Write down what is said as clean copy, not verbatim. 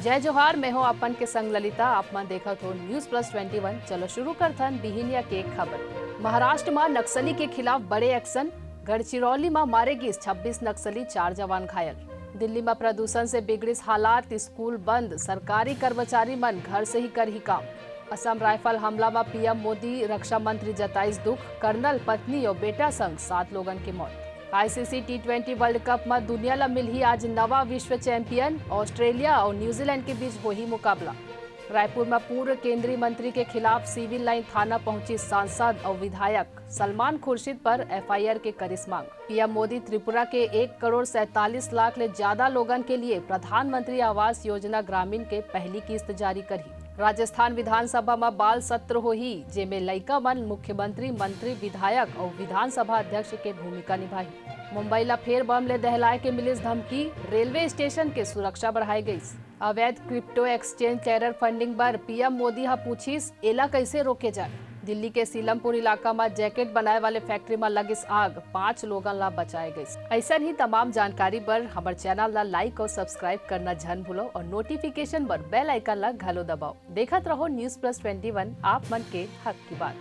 जय जोहार, मैं हूँ अपन के संग ललिता। आप मन देखत हो न्यूज़+21। चलो शुरू करथन बिहिनिया के खबर। महाराष्ट्र में नक्सली के खिलाफ बड़े एक्शन। गढ़चिरौली में मारे गिस 26 नक्सली, 4 जवान घायल। दिल्ली में प्रदूषण से बिगड़िस हालात, स्कूल बंद, सरकारी कर्मचारी मन घर से ही कर ही काम। असम राइफल हमला में पीएम मोदी, रक्षा मंत्री जताइस दुख। कर्नल, पत्नी और बेटा संग 7 लोगन की मौत। आईसीसी टी20 वर्ल्ड कप में दुनिया ला मिली आज नवा विश्व चैंपियन। ऑस्ट्रेलिया और न्यूजीलैंड के बीच हो ही मुकाबला। रायपुर में पूर्व केंद्रीय मंत्री के खिलाफ सिविल लाइन थाना पहुंची सांसद और विधायक। सलमान खुर्शीद पर एफआईआर के करिस मांग। पीएम मोदी त्रिपुरा के 1,47,00,000 ले ज्यादा लोगन के लिए प्रधानमंत्री आवास योजना ग्रामीण के पहली किस्त जारी करी। राजस्थान विधानसभा में बाल सत्र हो ही, जेमे लइका मन मुख्यमंत्री, मंत्री, विधायक और विधानसभा अध्यक्ष के भूमिका निभाई। मुंबई ला फेर बम ले दहलाए के मिलिस धमकी। रेलवे स्टेशन के सुरक्षा बढ़ाई गई। अवैध क्रिप्टो एक्सचेंज टेरर फंडिंग पर पीएम मोदी हा पूछिस, एला कैसे रोके जाए। दिल्ली के सीलमपुर इलाका में जैकेट बनाए वाले फैक्ट्री में लगिस आग, 5 लोगन ला बचाए गए। ऐसा ही तमाम जानकारी पर हमारे चैनल ला लाइक और सब्सक्राइब करना झन भूलो और नोटिफिकेशन पर बेल आइकन ला घलो दबाओ। देखत रहो न्यूज़+21, आप मन के हक की बात।